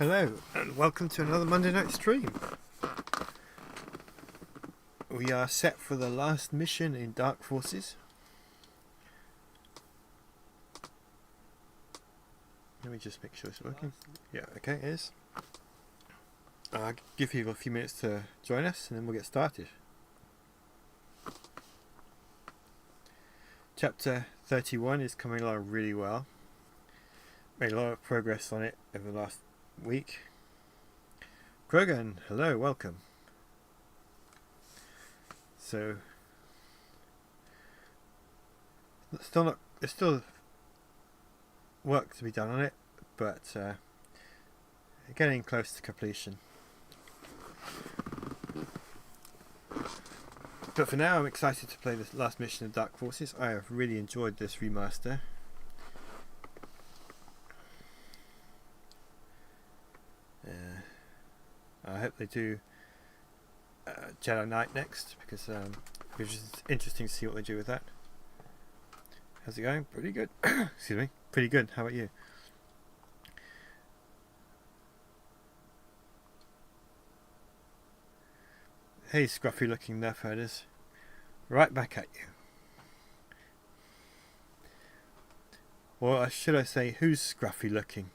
Hello and welcome to another Monday night stream. We are set for the last mission in Dark Forces. Let me just make sure it's working. Yeah, okay, it is. I'll give people a few minutes to join us and then we'll get started. Chapter 31 is coming along really well. Made a lot of progress on it over the last week. Krogan, hello, welcome. So, there's still work to be done on it, but getting close to completion. But for now, I'm excited to play this last mission of Dark Forces. I have really enjoyed this remaster. I hope they do Jedi Knight next, because it's interesting to see what they do with that. How's it going? Pretty good. Excuse me. Pretty good. How about you? Hey, scruffy looking nerf herders. Right back at you. Or should I say, who's scruffy looking?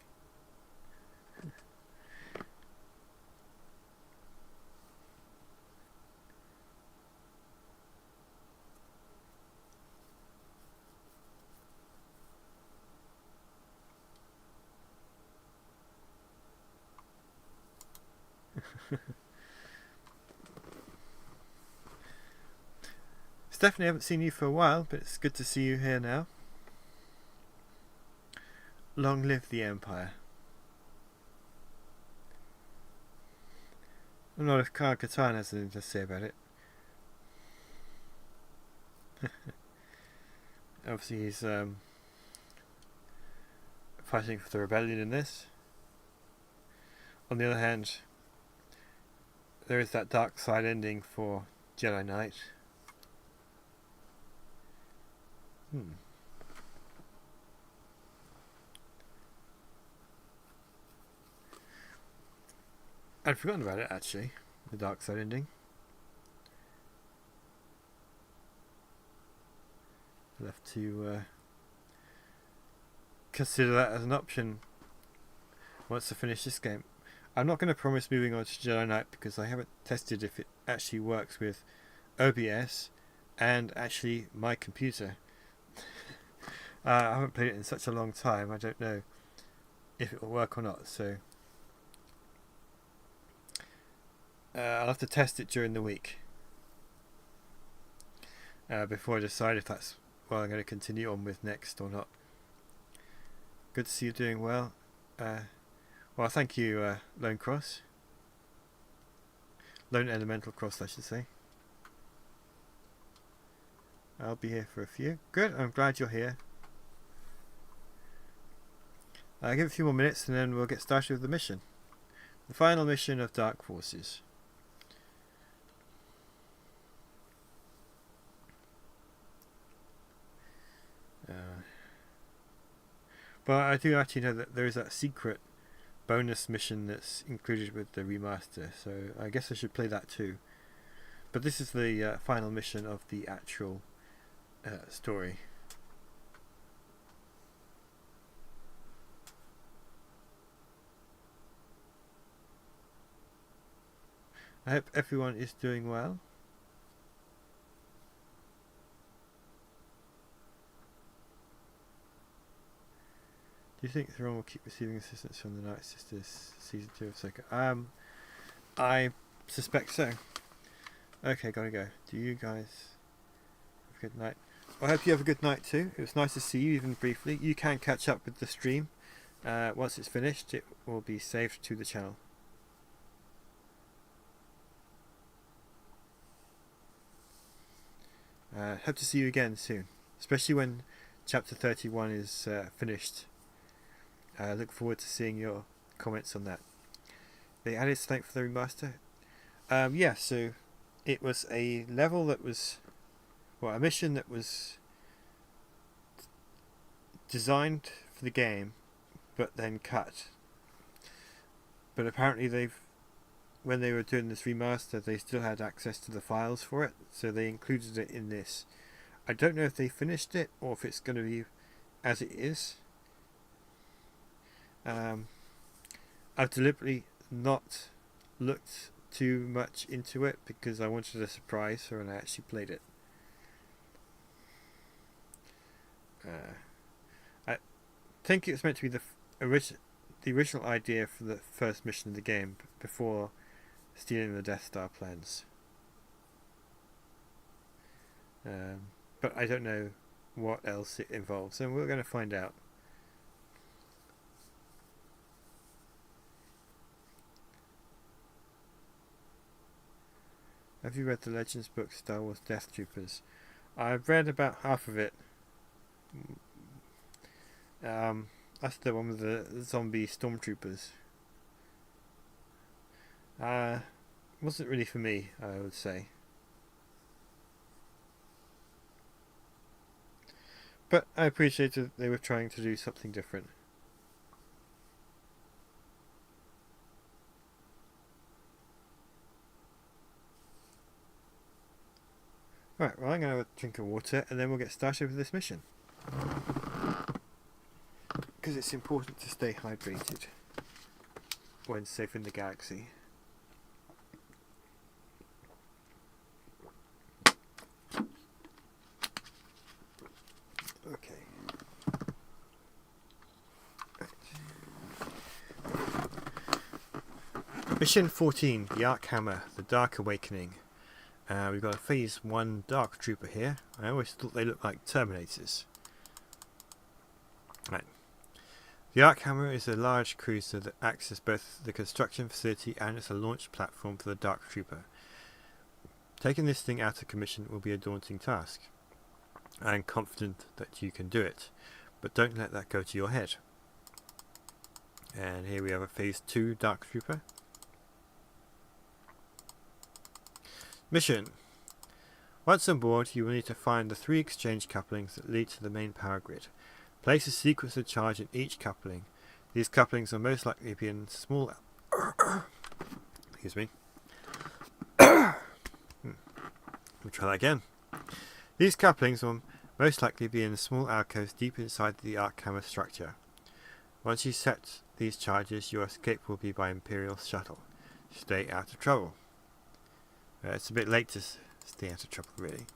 Stephanie, I haven't seen you for a while, but it's good to see you here now. Long live the Empire. I'm not if Kyle Katarn has anything to say about it. Obviously he's fighting for the rebellion in this. On the other hand, there is that dark side ending for Jedi Knight. I'd forgotten about it actually, the dark side ending. I'll have to consider that as an option once I finish this game. I'm not going to promise moving on to Jedi Knight because I haven't tested if it actually works with OBS and actually my computer. I haven't played it in such a long time, I don't know if it will work or not, so I'll have to test it during the week before I decide if that's what I'm going to continue on with next or not. Good to see you doing well. Well, thank you, Lone Cross. Lone Elemental Cross, I should say. I'll be here for a few. Good, I'm glad you're here. I'll give it a few more minutes and then we'll get started with the mission. The final mission of Dark Forces. But I do actually know that there is that secret bonus mission that's included with the remaster, so I guess I should play that too. But this is the final mission of the actual story. I hope everyone is doing well. Do you think Theron will keep receiving assistance from the Night Sisters season 2 of Ahsoka? I suspect so. Okay, gotta go. Do you guys have a good night? I hope you have a good night too. It was nice to see you even briefly. You can catch up with the stream. Once it's finished, it will be saved to the channel. Hope to see you again soon, especially when chapter 31 is finished. I look forward to seeing your comments on that. They added something for the remaster. Yeah, so it was a level that was, well, a mission that was designed for the game, but then cut. but apparently when they were doing this remaster, they still had access to the files for it, so they included it in this. I don't know if they finished it or if it's going to be as it is. I've deliberately not looked too much into it because I wanted a surprise for when I actually played it. I think it's meant to be the original idea for the first mission of the game before stealing the Death Star plans. But I don't know what else it involves, and we're going to find out. Have you read the Legends book Star Wars Death Troopers? I've read about half of it. That's the one with the zombie stormtroopers. Wasn't really for me, I would say. But I appreciated they were trying to do something different. Right, well I'm going to have a drink of water and then we'll get started with this mission. Because it's important to stay hydrated when safe in the galaxy. Okay. Right. Mission 14, the Arc Hammer, the Dark Awakening. We've got a Phase 1 Dark Trooper here. I always thought they looked like Terminators. Right. The Arc Hammer is a large cruiser that acts as both the construction facility and as a launch platform for the Dark Trooper. Taking this thing out of commission will be a daunting task. I am confident that you can do it, but don't let that go to your head. And here we have a Phase 2 Dark Trooper. Mission. Once on board, you will need to find the 3 exchange couplings that lead to the main power grid. Place a sequence of charge in each coupling. These couplings are most likely to be in small... Excuse me. We'll try that again. These couplings will most likely be in small alcoves deep inside the Arc Hammer structure. Once you set these charges, your escape will be by Imperial shuttle. Stay out of trouble. It's a bit late to stay out of trouble, really.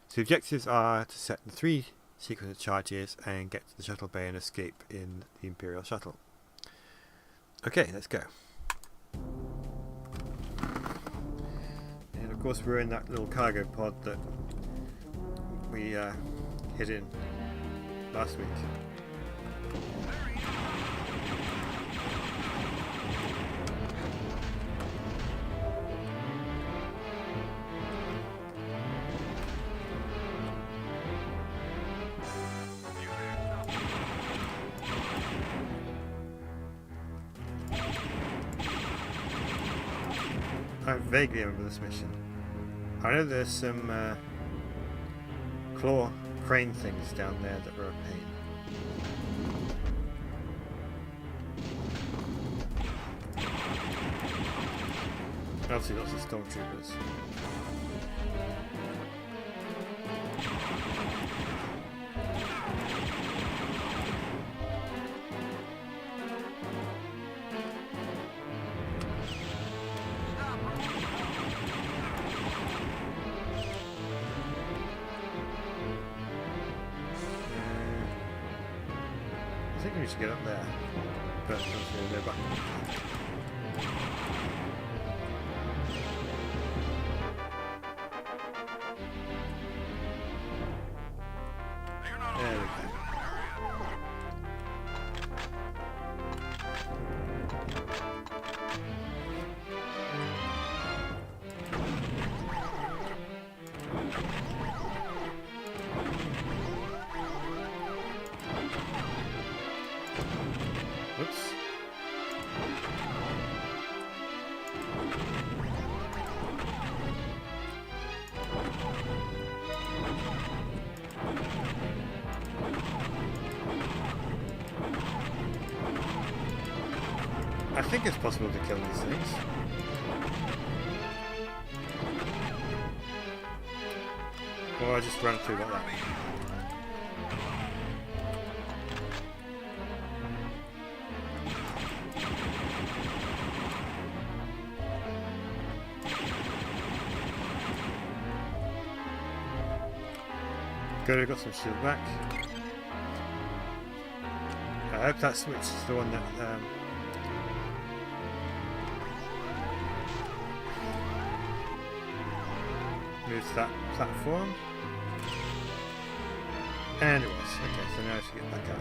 So the objectives are to set the 3 sequence of charges and get to the shuttle bay and escape in the Imperial shuttle. Okay, let's go. And of course we're in that little cargo pod that we hid in last week. I vaguely remember this mission. I know there's some claw crane things down there that were a pain. Obviously lots of stormtroopers. I think we should get up there, but we'll go back. There we go. Whoops. think it's possible to kill these things. Or I just run through like that. Good, I got some shield back. I hope that switch is the one that moves that platform. And it was. Okay, so now I should get back up.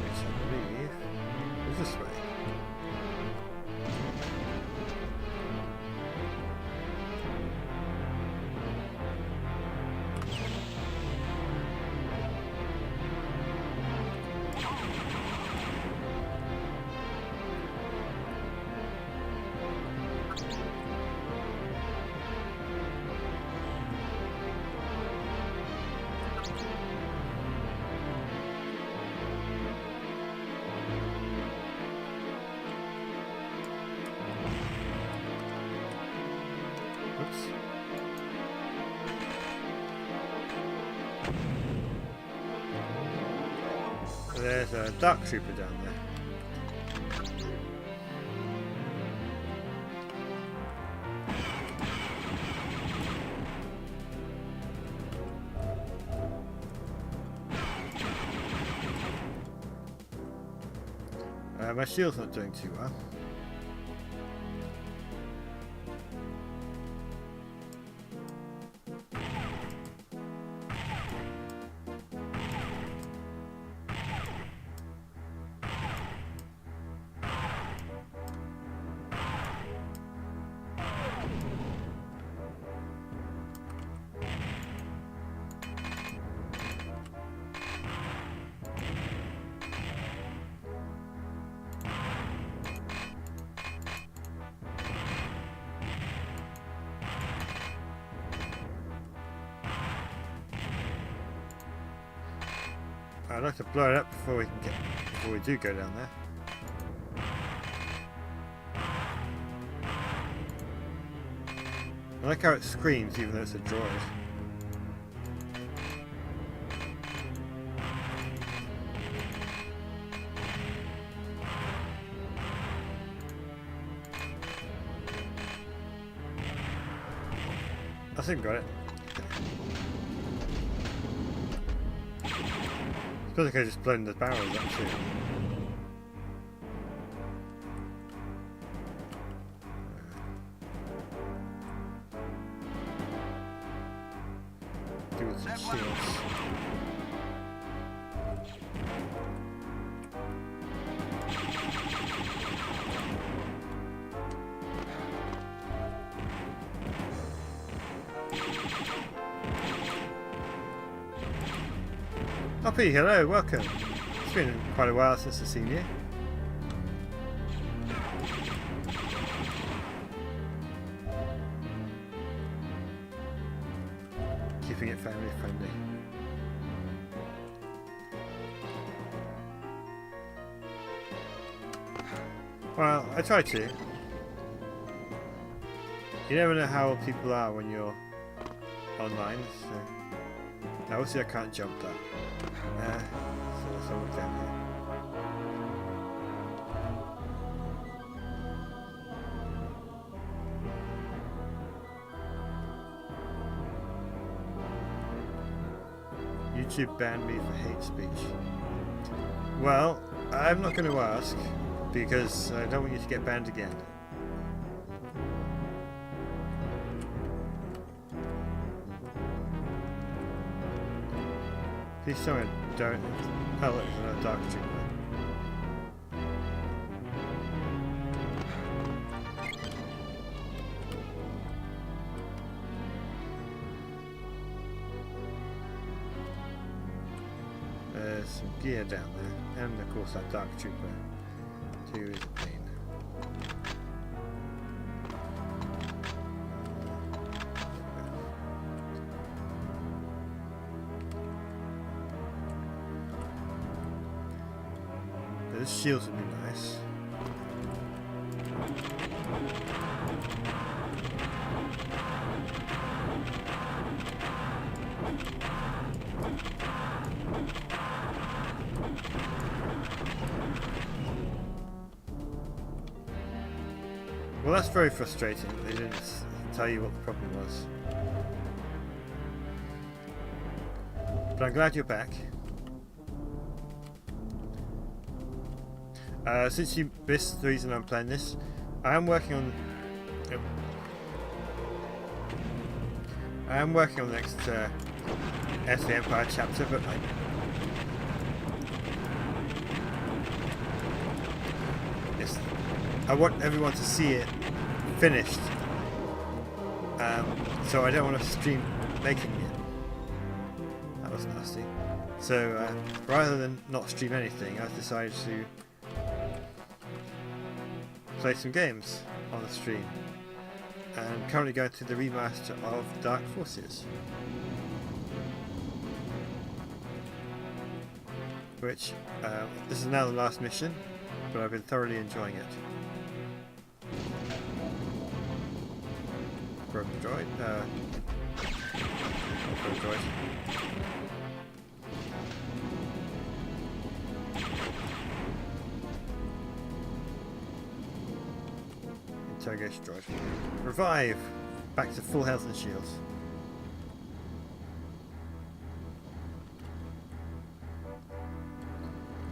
Which I believe is this way. There's a dark trooper down there. My shield's not doing too well. I'd like to blow it up before we do go down there. I like how it screams even though it's a droid. I think I got it. I suppose I could have just blown the barrels up too. Do with some shields. Hoppy, hello, welcome. It's been quite a while since I've seen you. Keeping it family friendly. Well, I try to. You never know how people are when you're online, so... Now, obviously I can't jump that. So there's someone down here. YouTube banned me for hate speech. Well, I'm not going to ask, because I don't want you to get banned again. Please tell me don't. Oh, look, there's another dark trooper. There's some gear down there, and of course that dark trooper too is a pain. This shields would be nice. Well, that's very frustrating. They didn't tell you what the problem was. But I'm glad you're back. Since you missed the reason I'm playing this, I am working on the next Heir to the Empire chapter, but I want everyone to see it finished, so I don't want to stream making it. That was nasty. So rather than not stream anything, I've decided to play some games on the stream. And I'm currently going through the remaster of Dark Forces, which this is now the last mission, but I've been thoroughly enjoying it. Broken droid. Broken droid. Interrogation droid. Revive! Back to full health and shields.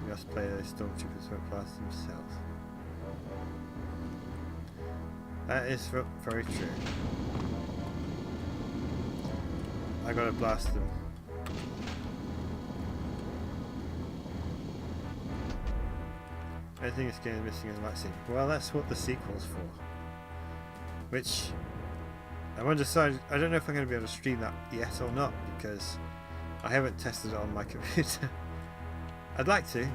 We must play the stormtroopers won't blast themselves. That is very true. I gotta blast them. Anything this game is missing is a lightsaber. Well, that's what the sequel's for. Which I'm undecided. I don't know if I'm going to be able to stream that yet or not because I haven't tested it on my computer. I'd like to,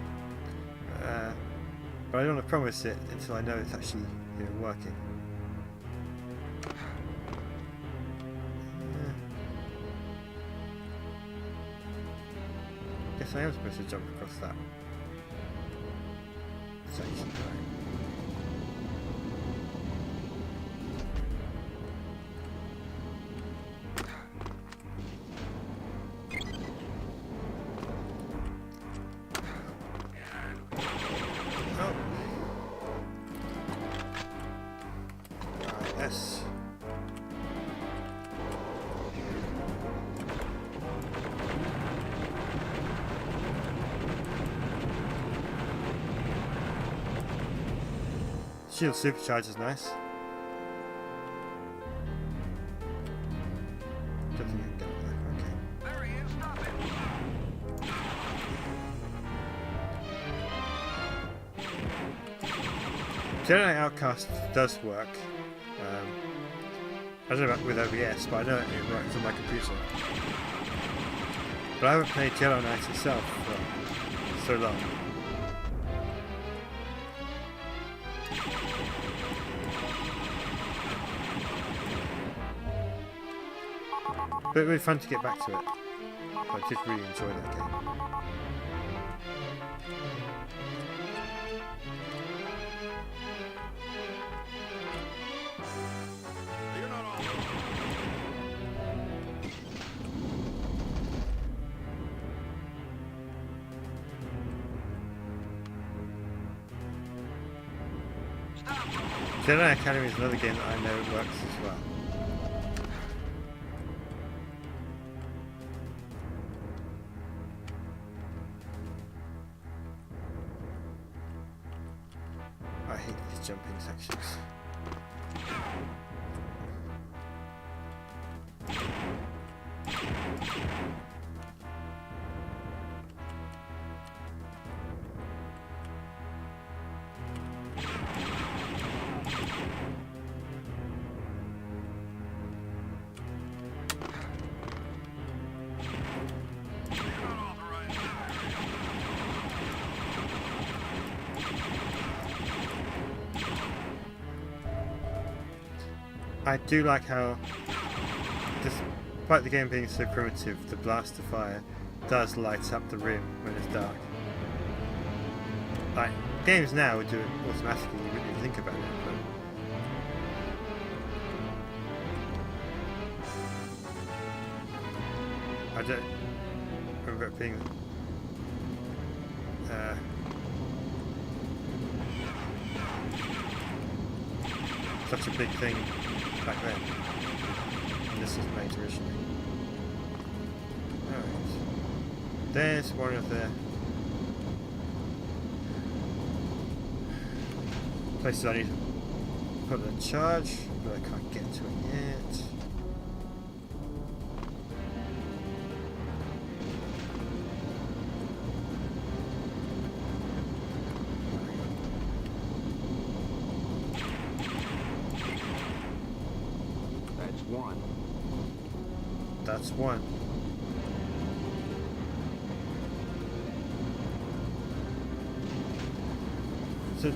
but I don't want to promise it until I know it's actually working. Guess I am supposed to jump across that section. Yes. Shield supercharge is nice. Don't think I can get it there. Okay. There he is, stop it! Jedi Outcast does work. I don't know about with OBS, but I know it works on my computer. But I haven't played Jedi Knight itself for so long. But it would be fun to get back to it. I did really enjoy that game. You're not all. Jedi Academy is another game that I know works as well. I hate these jumping sections. I do like how, despite the game being so primitive, the blaster fire does light up the room when it's dark. Like, games now would do it automatically, you wouldn't even think about it, but I don't remember it being such a big thing back then. And this was made originally. Alright. There's one of the places I need to put in charge, but I can't get to it yet. That's one. That's one. So,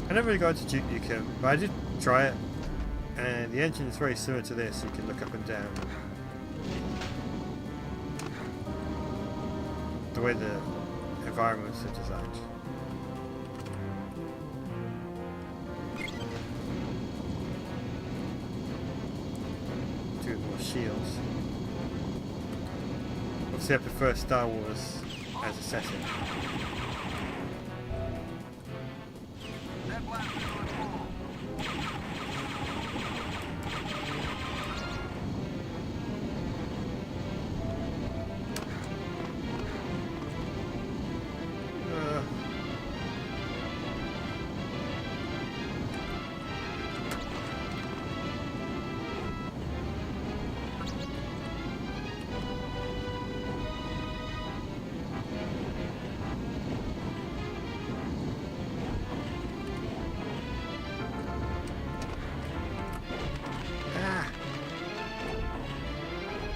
I never really got to Duke Nukem, but I did try it, and the engine is very similar to this. You can look up and down. The way the environments are designed. Do more shields. Obviously I prefer Star Wars as a setting. That blast is going full.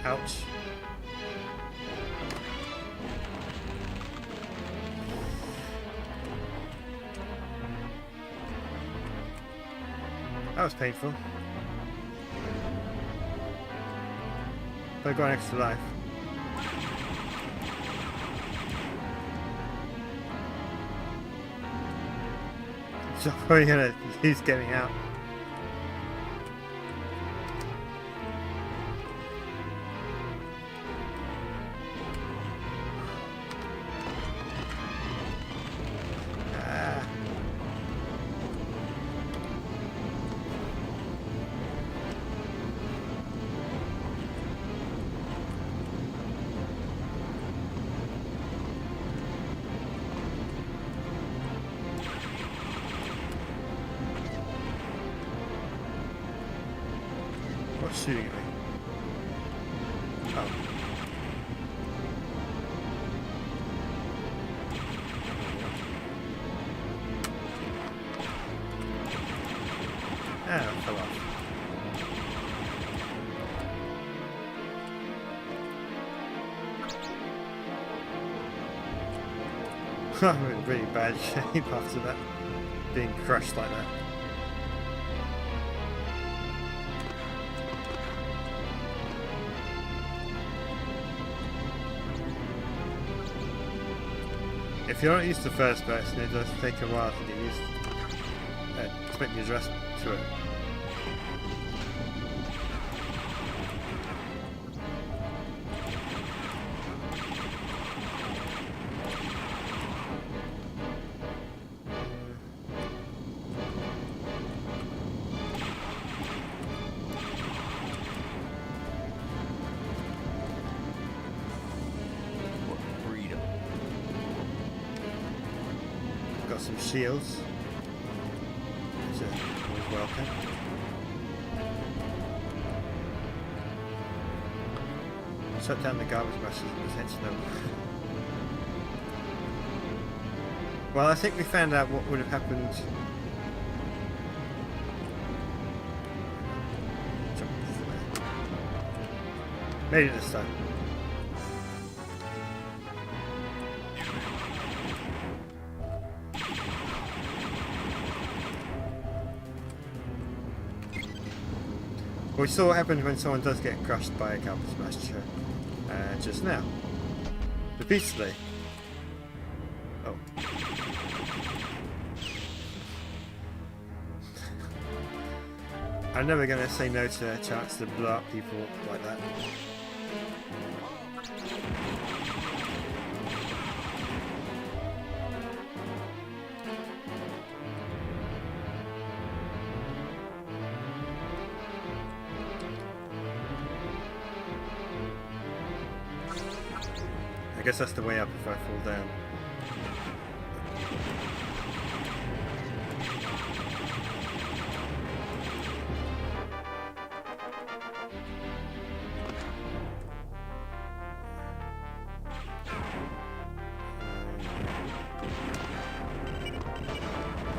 Ouch. That was painful. But I got an extra life. So I'm probably gonna use getting out. What's shooting at me? Oh. Ah, fell off. I'm in really bad shape after that. Being crushed like that. If you're not used to first person, it does take a while to get used to make the adjust to it. Got some shields, which are always welcome. Shut down the garbage masses and attention them. Well, I think we found out what would have happened. Jump there. Made it this time. We saw what happened when someone does get crushed by a garbage smasher just now. Repeatedly. Oh. I'm never going to say no to a chance to blow up people like that. guess that's the way up if I fall down.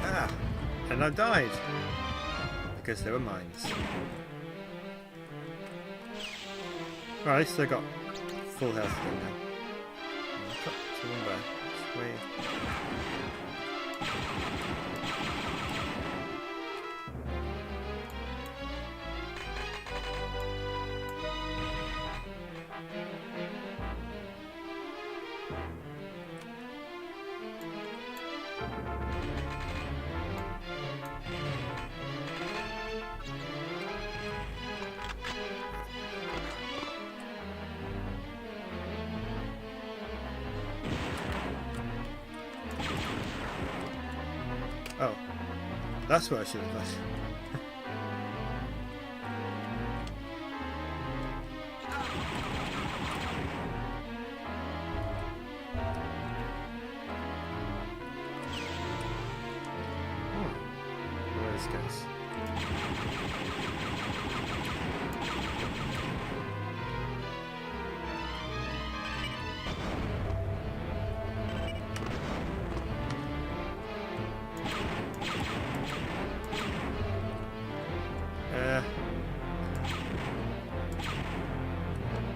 Ah! And I died! Because there were mines. Well, at least I got full health again now. I've got to remember. It's way... Oh, that's what I should have done. Where this goes?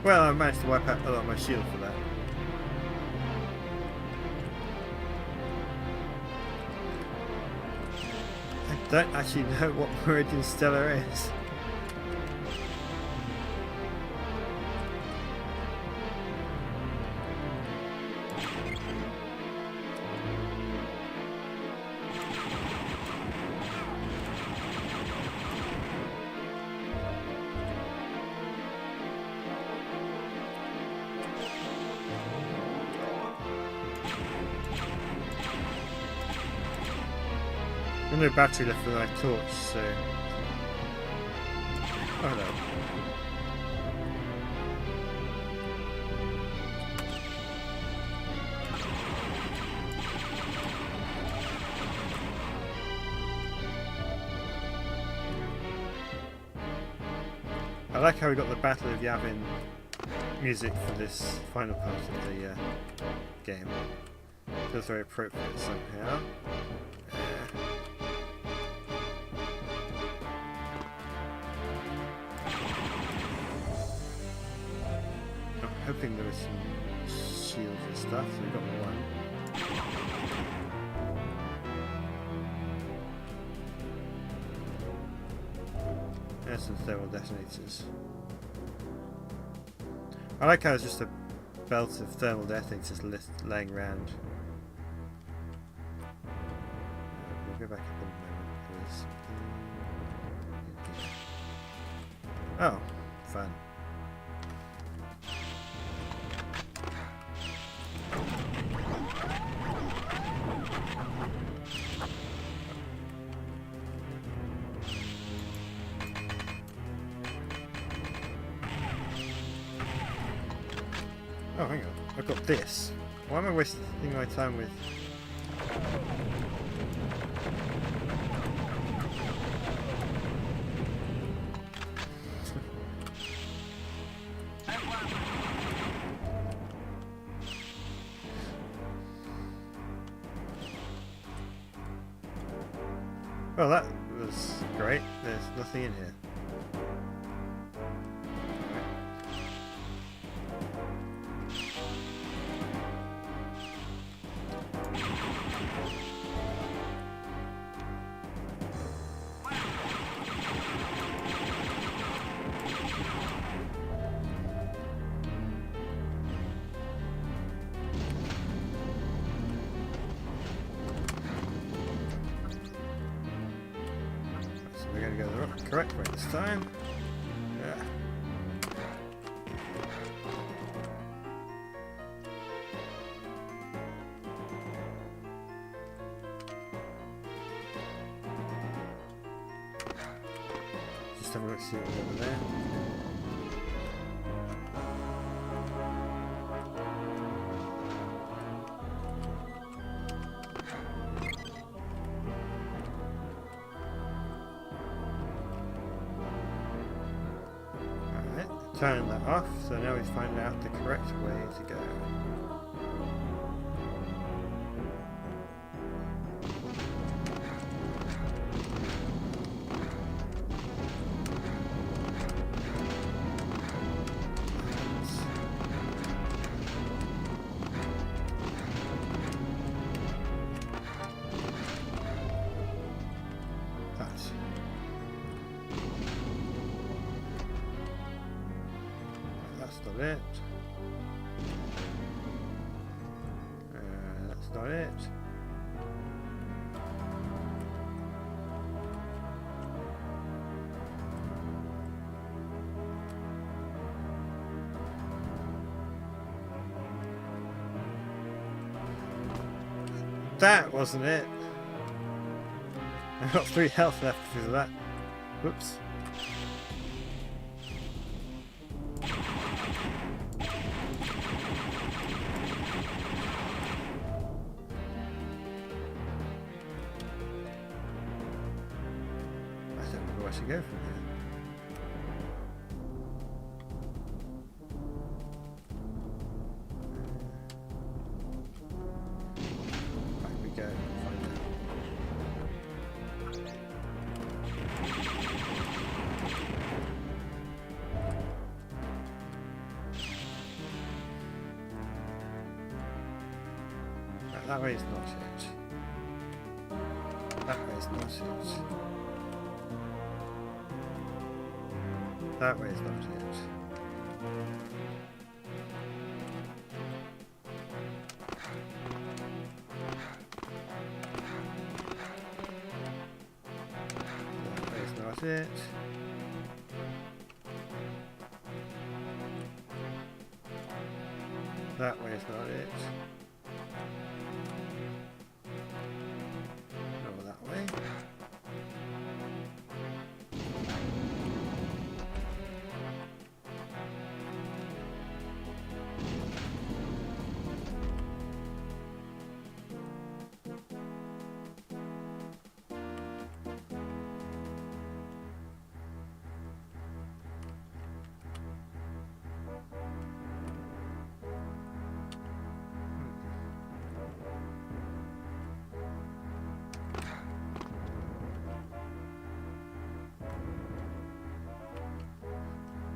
Well, I managed to wipe out a lot of my shield for that. I don't actually know what Meridian Stellar is. I've no battery left for my torch, so... Oh, hello. I like how we got the Battle of Yavin music for this final part of the game. Feels very appropriate somehow. Hoping there was some shields and stuff, so we got one. There's some thermal detonators. I like how it's just a belt of thermal detonators laying around. We'll go back up in a moment, please. Oh, fun. Oh, hang on. I've got this. Why am I wasting my time with... Well, that was great. There's nothing in here. We're going to go the correct way this time. Yeah. Just have a look, see what's over there. turn that off, so now we find out the correct way to go. That's not it. That's not it. That wasn't it. I've got 3 health left because of that. Whoops. I don't know where to go from here. Back we go. Find out. That way is not it. That way is not it. That way is not it. That way is not it. That way is not it. No, that way.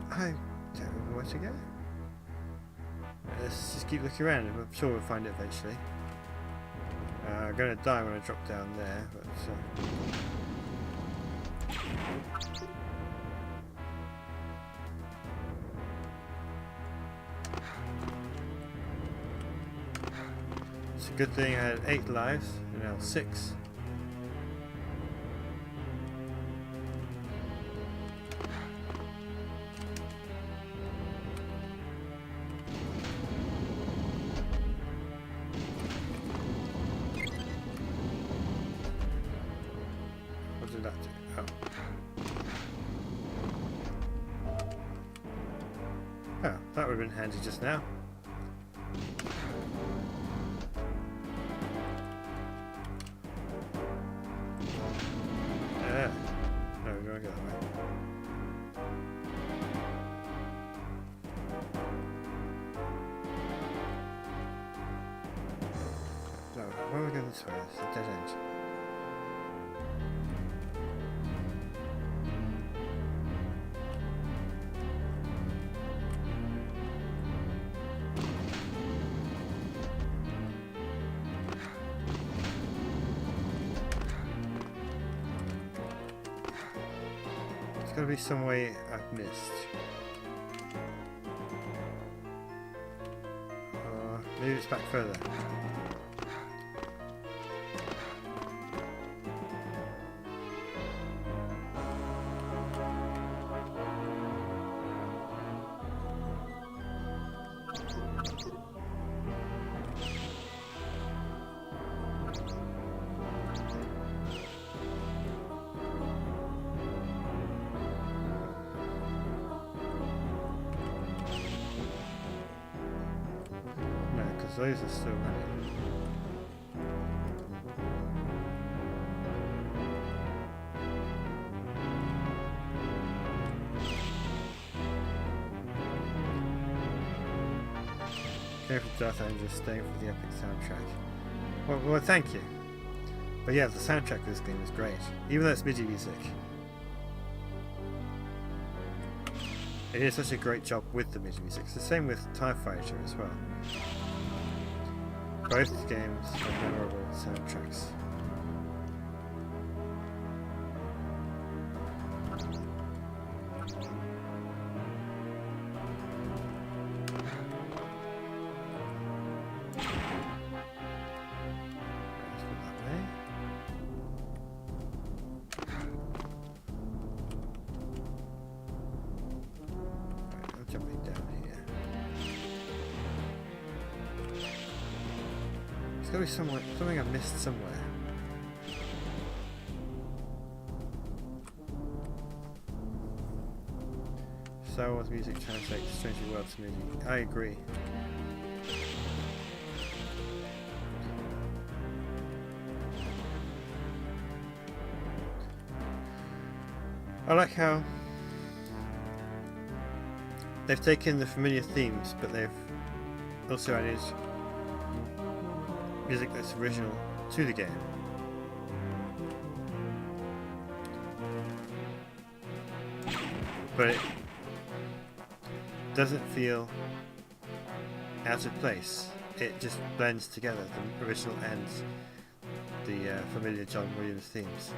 I don't know where to go. Let's just keep looking around and I'm sure we'll find it eventually. I'm going to die when I drop down there, but it's a good thing I had 8 lives and now 6. What did that do? Oh, that would have been handy just now. No, we're going to go that way. No, why are we going this way? It's a dead end. There's got to be some way I've missed. Maybe it's back further. Those are still running. Going for Darth and just staying for the epic soundtrack. Well, thank you. But yeah, the soundtrack of this game is great. Even though it's MIDI music. It did such a great job with the MIDI music. It's the same with TIE Fighter as well. Both games have memorable soundtracks. Jumping down here. There's gotta be something I've missed somewhere. Star Wars music translates strangely well to music. I agree. I like how they've taken the familiar themes, but they've also added music that's original to the game. But it doesn't feel out of place. It just blends together, the original and the familiar John Williams themes.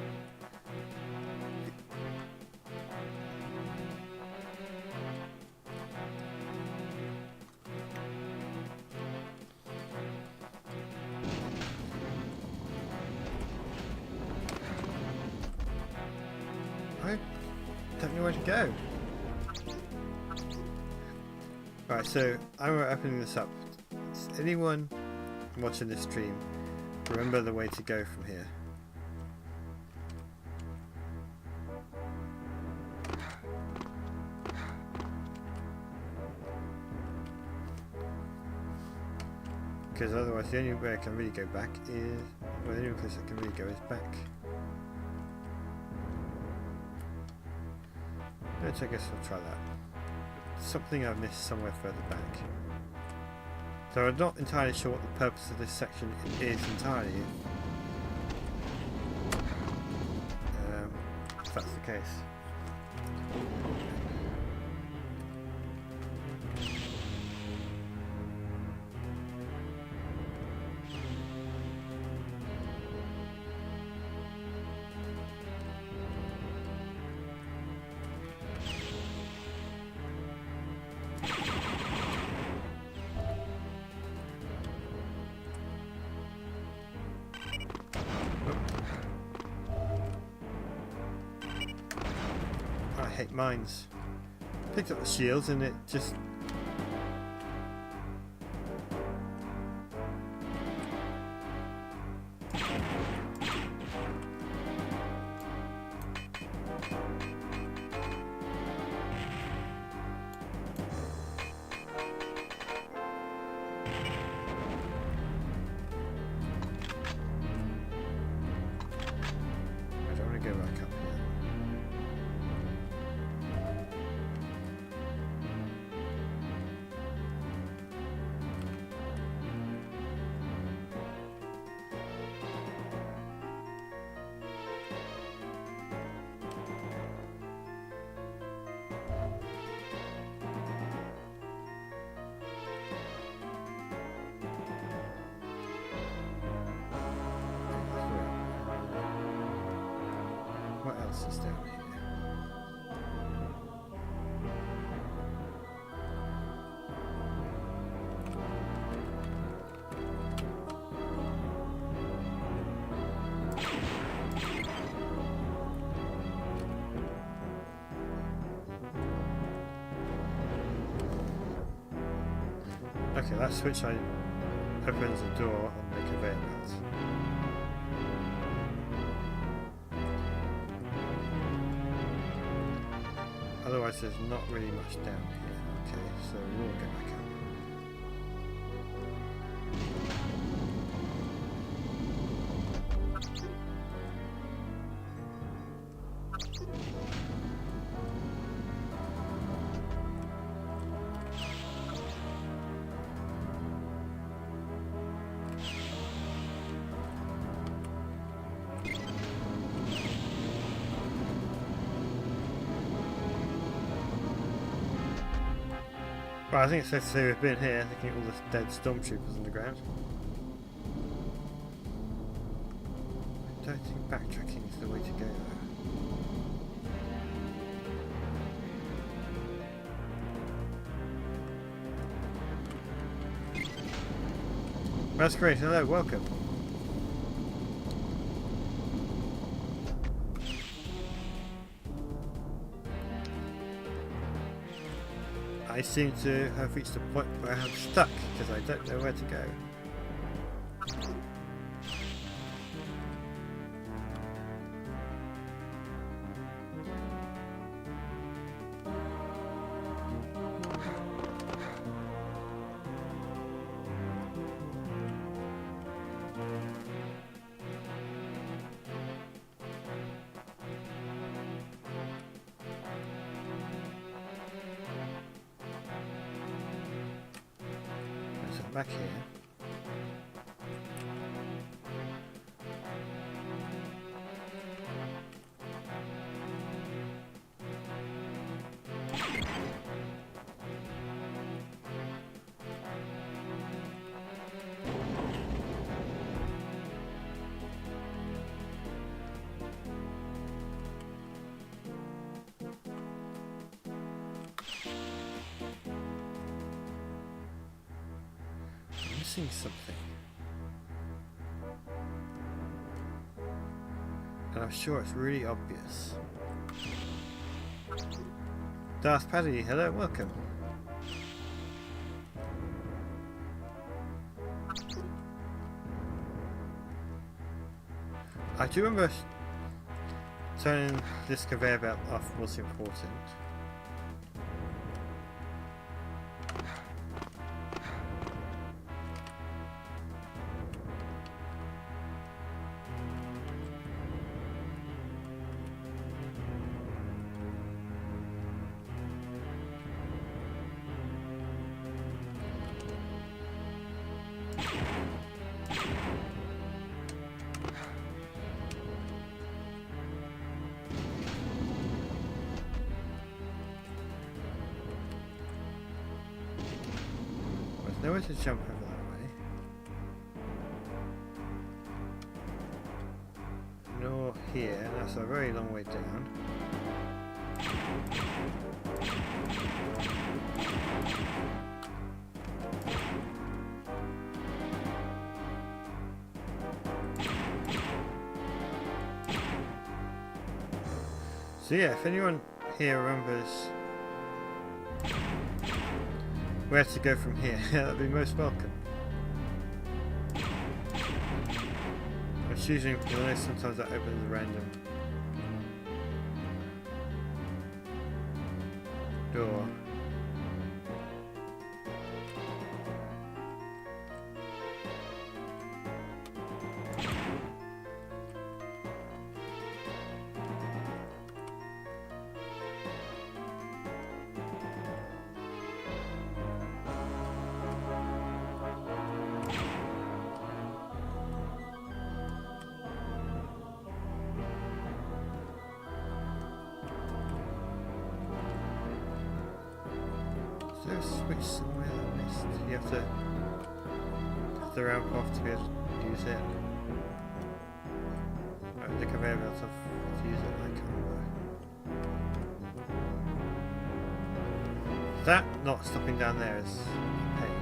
I don't know where to go. Right, so I'm opening this up. Does anyone watching this stream remember the way to go from here? Because otherwise the only way I can really go back is... well, the only place I can really go is back. Which I guess I'll try that. Something I've missed somewhere further back. So I'm not entirely sure what the purpose of this section is entirely. If that's the case. I hate mines. Picked up the shields and it just... I don't want to go back up here. What else is down here? Okay, that switch opens the door on the conveyor belt. Otherwise there's not really much down here. Okay, so we'll go back up. Well, I think it's safe to say we've been here, looking at all the dead stormtroopers on the ground. I don't think backtracking is the way to go though. That's great, hello, welcome. I seem to have reached a point where I'm stuck because I don't know where to go. Back here. Missing something. And I'm sure it's really obvious. Darth Paddy, hello, welcome. I do remember turning this conveyor belt off was important. Nowhere to jump over that way. Nor here, that's a very long way down. So yeah, if anyone here remembers where to go from here, that'd be most welcome. I'm choosing because I know sometimes that opens a random door. Is there a switch somewhere that I missed? You have to have the ramp off to be able to use it. Oh, the conveyor belt off to use it, I can't remember. That not stopping down there is a pain.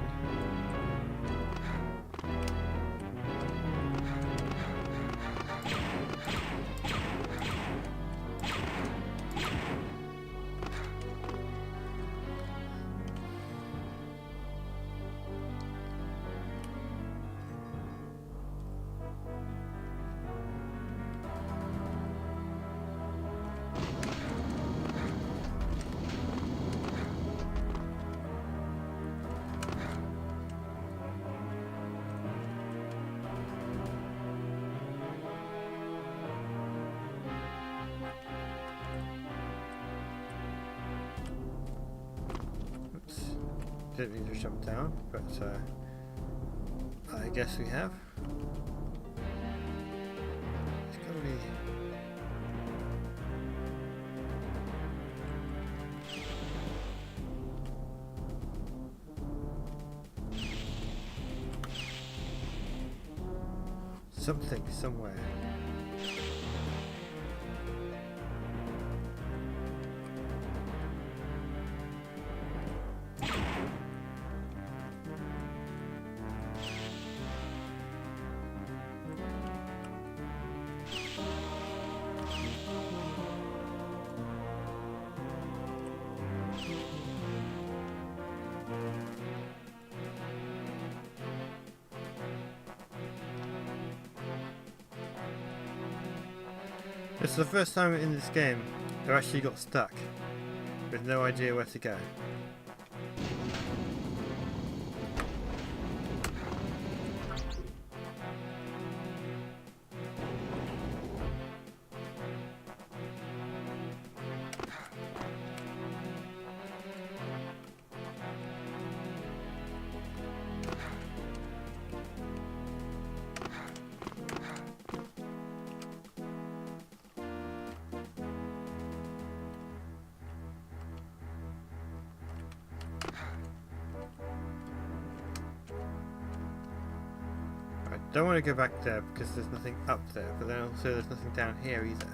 Didn't need to jump down, but I guess we have. It's gotta be. something somewhere. This is the first time in this game I actually got stuck with no idea where to go. I don't want to go back there because there's nothing up there, but then also there's nothing down here either.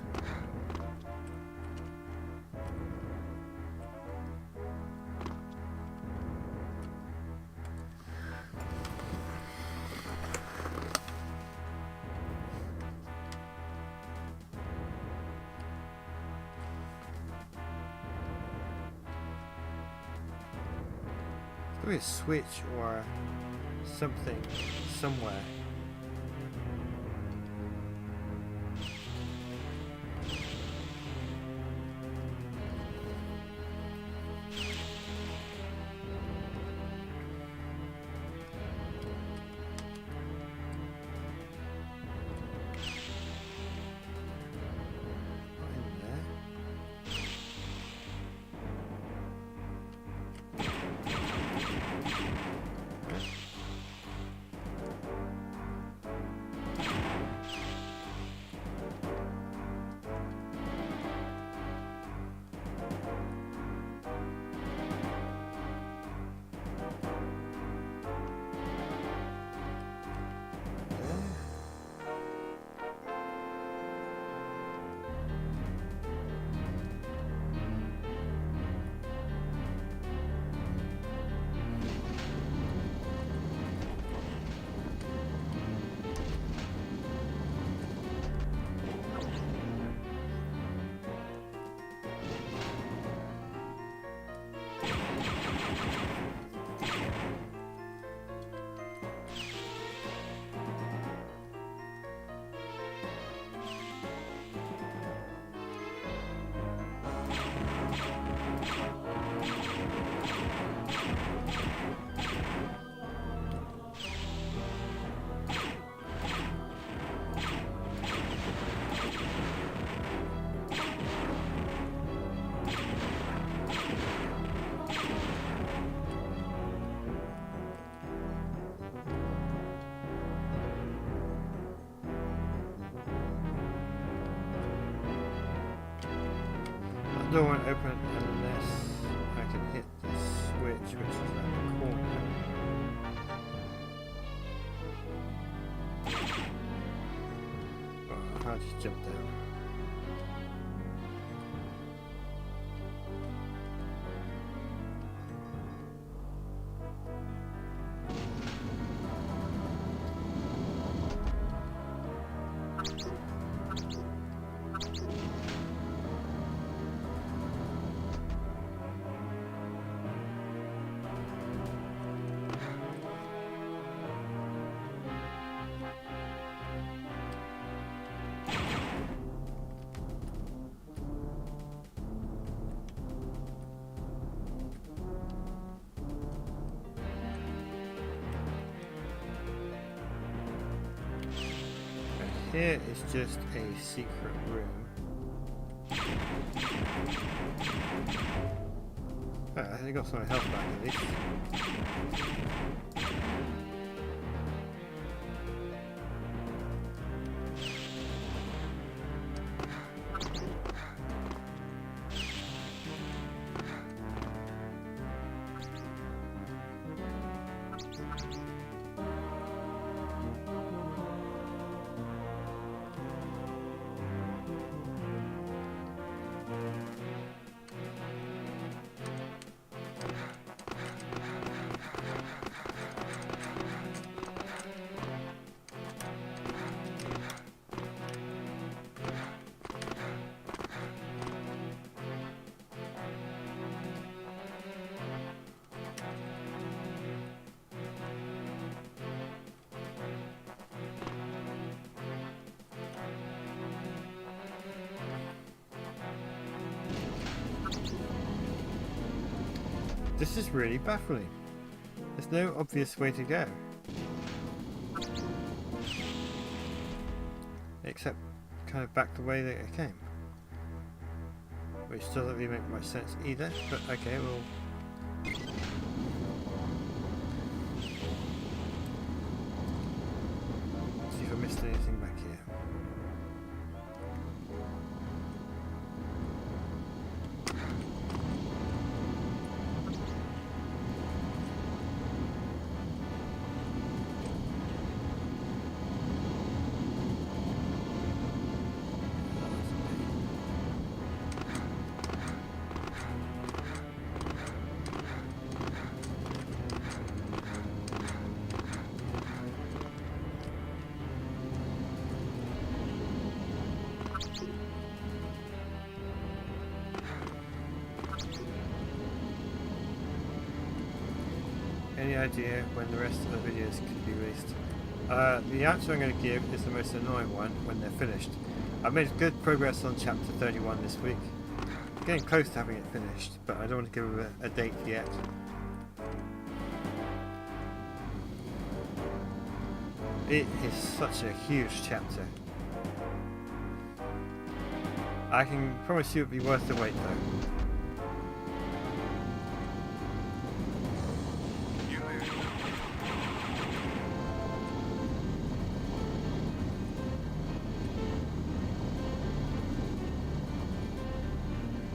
There's probably a switch or something somewhere. The door won't open unless I can hit the switch, which is around the corner. Oh, I'll just jump down. Here is just a secret room. Oh, I think I got some health back at least. This is really baffling. There's no obvious way to go. Except kind of back the way that it came. Which doesn't really make much sense either, but okay, we'll... see if I missed anything back here. Any idea when the rest of the videos could be released? The answer I'm going to give is the most annoying one: when they're finished. I've made good progress on chapter 31 this week. Getting close to having it finished, but I don't want to give a date yet. It is such a huge chapter. I can promise you it'll be worth the wait though.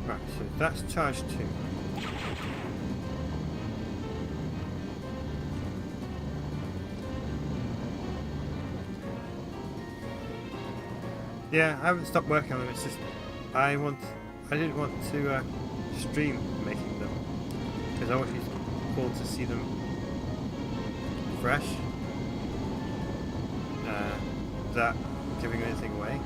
Right, so that's charge 2. Yeah, I haven't stopped working on them, it's just I didn't want to stream making them because I want you all to see them fresh, without giving anything away.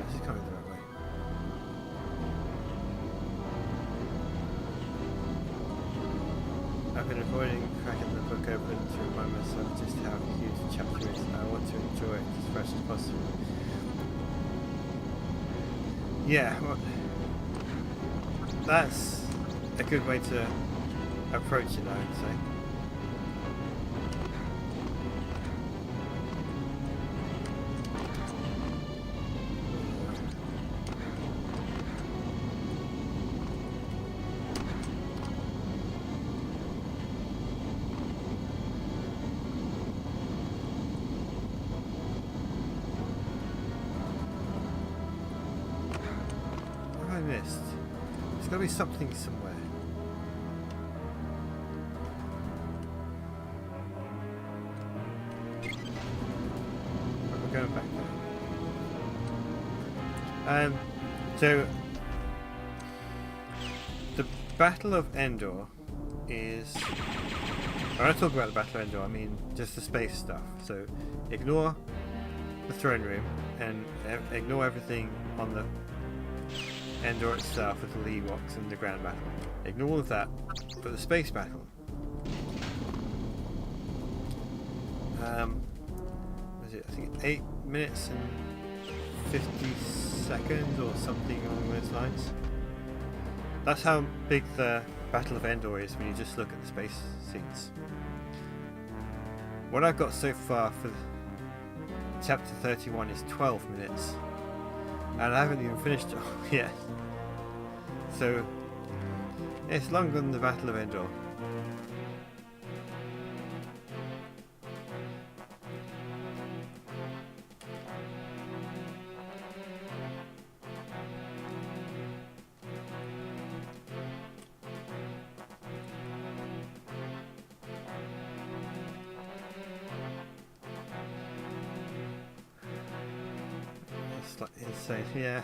This is coming the right way. I've been avoiding cracking the book open to remind myself just how huge the chapter is. I want to enjoy it as fresh as possible. Yeah, well, that's a good way to approach it, I would say. Missed. There's got to be something somewhere. Right, we're going back now. So the Battle of Endor is... when I talk about the Battle of Endor, I mean just the space stuff. So ignore the throne room and ignore everything on the Endor itself with the Ewoks and the ground battle. Ignore all of that, but the space battle. Was it, I think 8 minutes and 50 seconds or something along those lines. That's how big the Battle of Endor is when you just look at the space scenes. What I've got so far for chapter 31 is 12 minutes. And I haven't even finished it all yet. So it's longer than the Battle of Endor. It's like insane, yeah.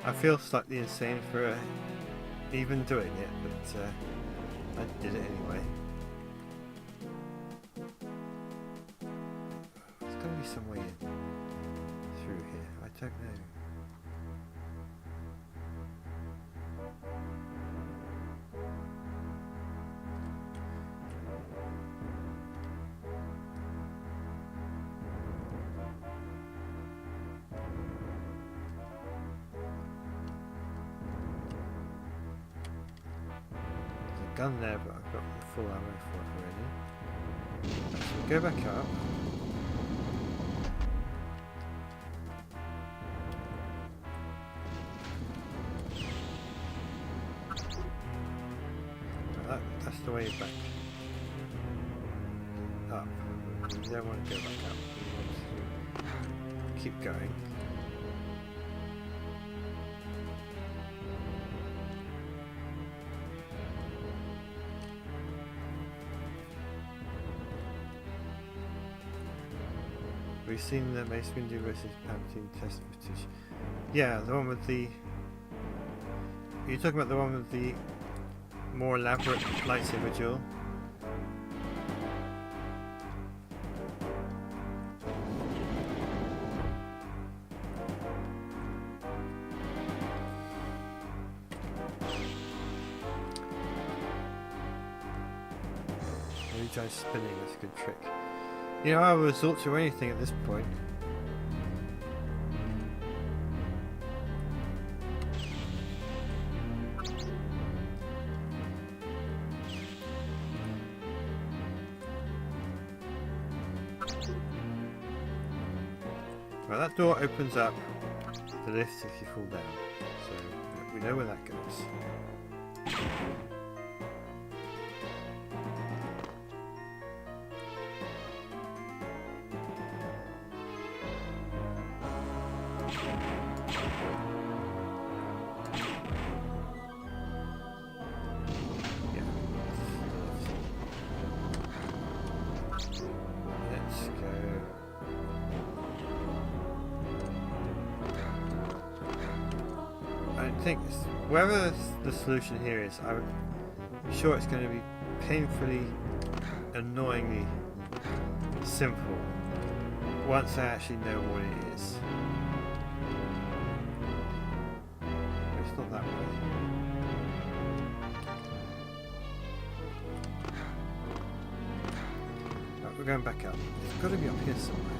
I feel slightly insane for even doing it, but I did it anyway. There's got to be some way in through here. I don't know. gun there, but I've got the full ammo for it already. So we'll go back up. That's the way back up. You don't want to go back up. You want to keep going. We've seen the Mace Windu versus Palpatine test footage. Yeah, the one with the... Are you talking about the one with the more elaborate lightsaber duel? Maybe try spinning, that's a good trick. You know, I would resort to anything at this point. Well, that door opens up the lift if you fall down, so we know where that goes. Whatever the solution here is, I'm sure it's going to be painfully, annoyingly simple once I actually know what it is. It's not that way. Right, we're going back up. It's got to be up here somewhere.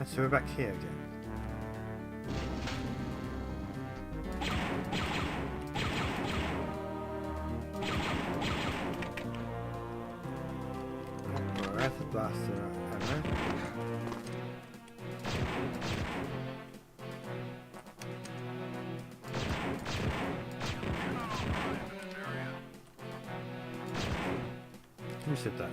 So we're back here again. We're at the blaster hammer. Who said that?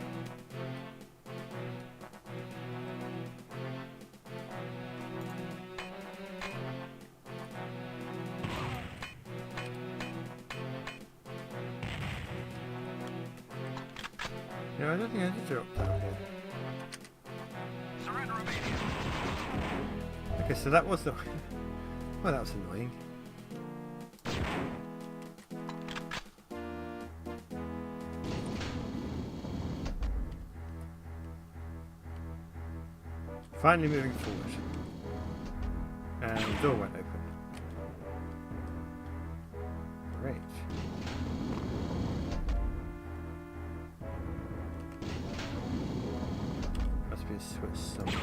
Yeah, I don't think I did drop down here. Surrender immediately. Okay, so that was the... Well, that was annoying. Finally moving forward. And the door won't open. Great. Must be a switch somewhere.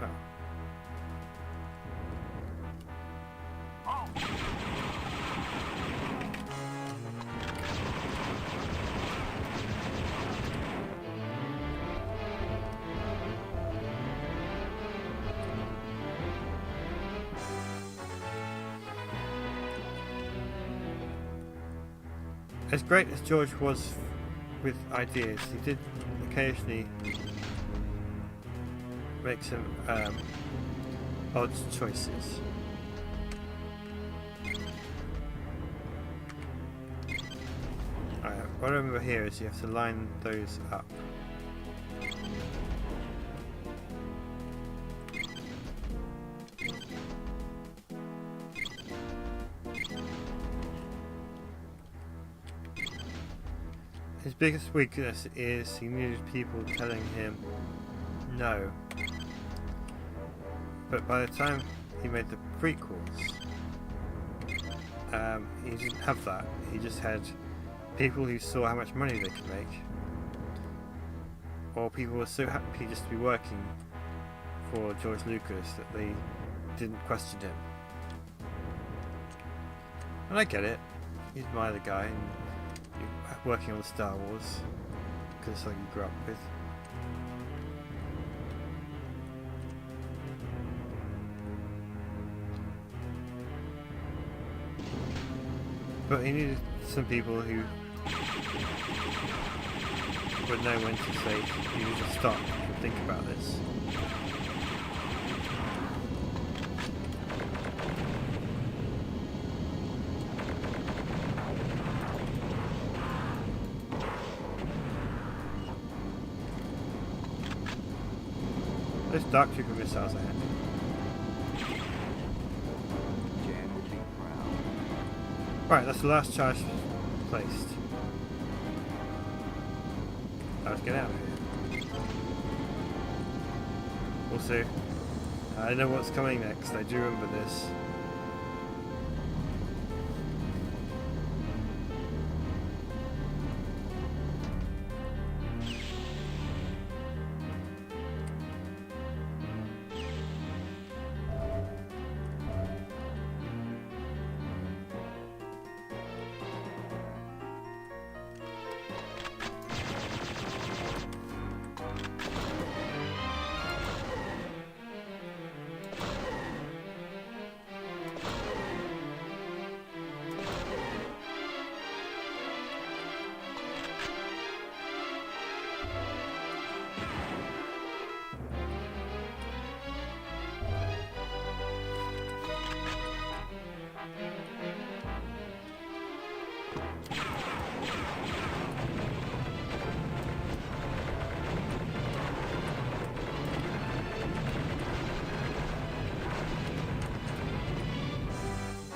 Oh. as great as George was with ideas, he did occasionally make some odd choices. What I remember here is you have to line those up. His biggest weakness is he needed people telling him no. But by the time he made the prequels, he didn't have that. He just had people who saw how much money they could make, or people were so happy just to be working for George Lucas that they didn't question him. And I get it. You admire the guy and you're working on Star Wars because it's something you grew up with. But he needed some people who would know when to say you need to stop and think about this. Those Dark Trooper missiles are handy. Right, that's the last charge placed. Let's get out of here. Also, I know what's coming next. I do remember this.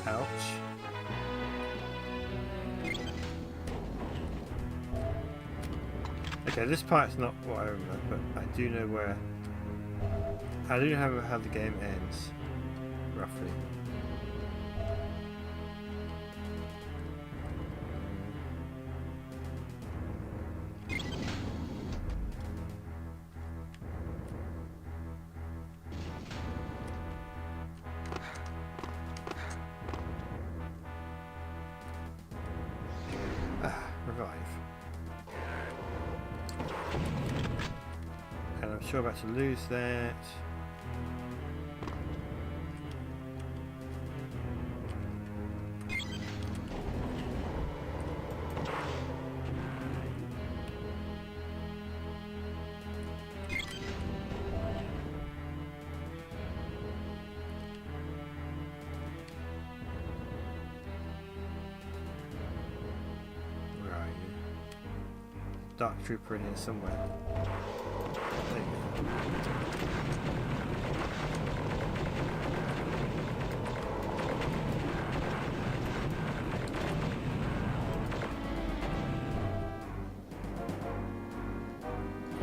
Ouch. Okay, this part's not what I remember, but I do know where. I do know how the game ends, roughly. And I'm sure about to lose that. Dark Trooper in here somewhere. There you go.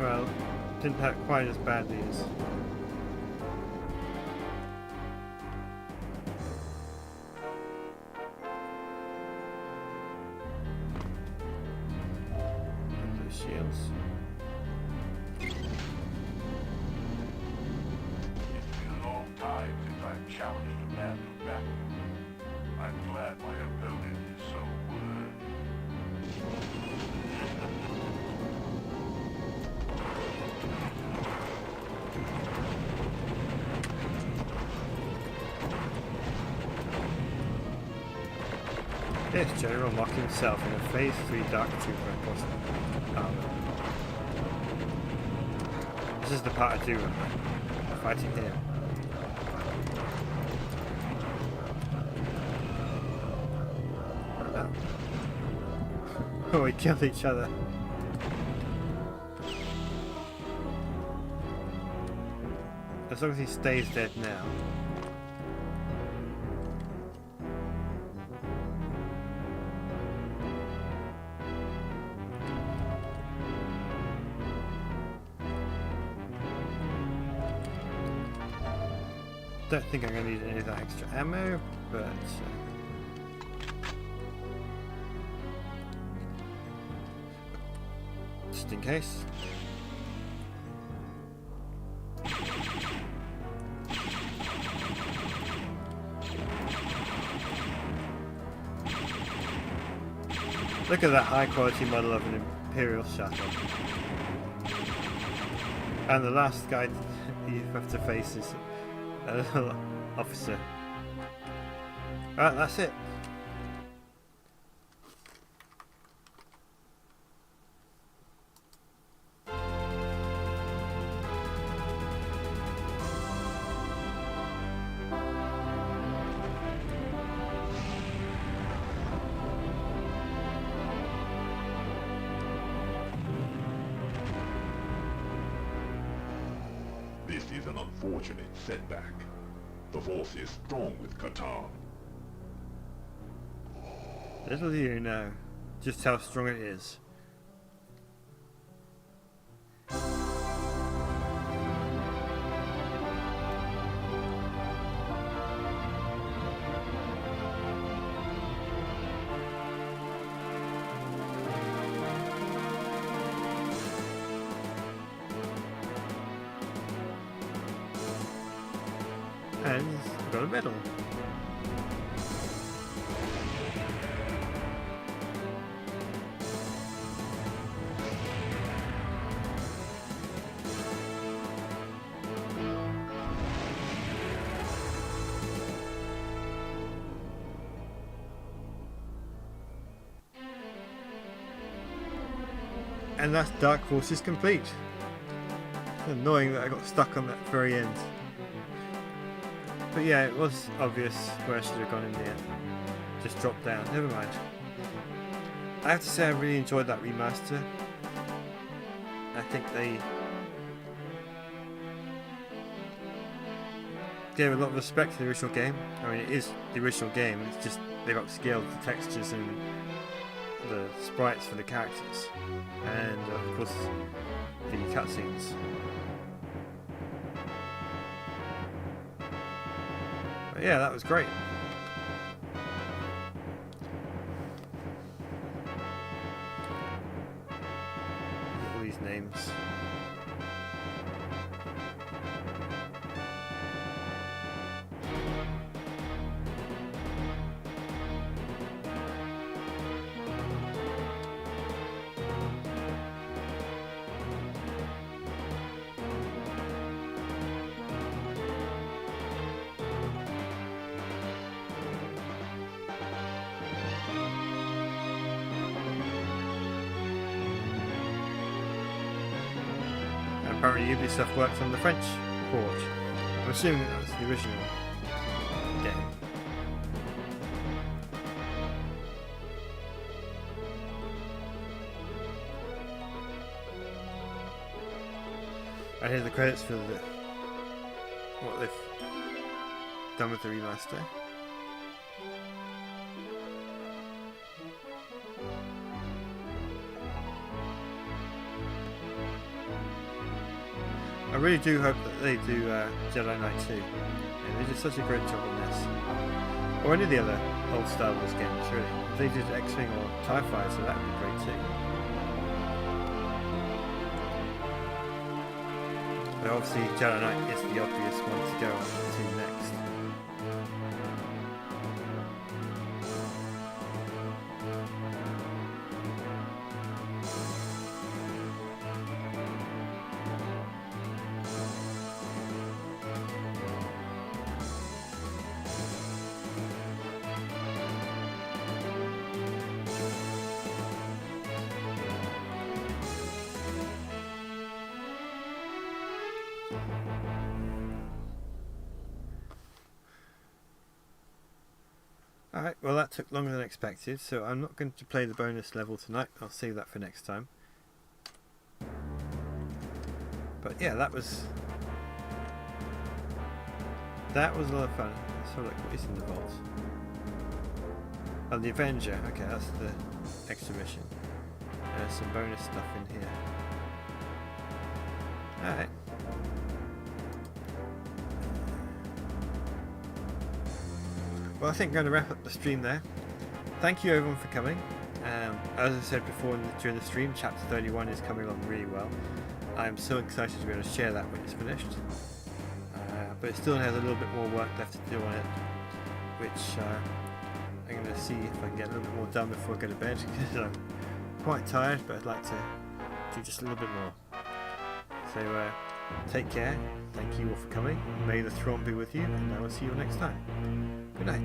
Well, didn't hurt quite as badly as shields. It's been a long time since I've challenged a man to battle. I'm glad my opponent is so Here's General Mock himself in a Phase 3 Dark Trooper costume armor. This is the part I do fighting him. Oh, we killed each other. As long as he stays dead now. Don't think I'm going to need any of that extra ammo, but just in case. Look at that high quality model of an Imperial shuttle. And the last guy you have to face is a little officer. Right, that's it. This is an unfortunate setback. The force is strong with Qatar. Little do you know just how strong it is. And he's got a medal. And that's Dark Forces complete. It's annoying that I got stuck on that very end. But yeah, it was obvious where I should have gone in the end. Just dropped down. Never mind. I have to say I really enjoyed that remaster. I think they gave a lot of respect to the original game. I mean, it is the original game. It's just they've upscaled the textures and the sprites for the characters, and of course the cutscenes. But yeah, that was great. All these names. Apparently Ubisoft worked on the French port. I'm assuming that was the original game. And here's the credits for what they've done with the remaster. I really do hope that they do Jedi Knight 2. Yeah, they did such a great job on this. Or any of the other old Star Wars games, really. If they did X-Wing or TIE Fighter, that would be great too. But obviously Jedi Knight is the obvious one to go to next. Alright, well that took longer than expected, so I'm not going to play the bonus level tonight. I'll save that for next time. But yeah, that was a lot of fun. Let's have a look what is in the vault. Oh, the Avenger. Okay, that's the extra mission. There's some bonus stuff in here. Alright. Well, I think I'm going to wrap up the stream there. Thank you everyone for coming. As I said before during the stream, chapter 31 is coming along really well. I'm so excited to be able to share that when it's finished. But it still has a little bit more work left to do on it, which I'm going to see if I can get a little bit more done before I go to bed, because I'm quite tired, but I'd like to do just a little bit more. So take care, thank you all for coming, may the throne be with you, and I will see you next time. Good night.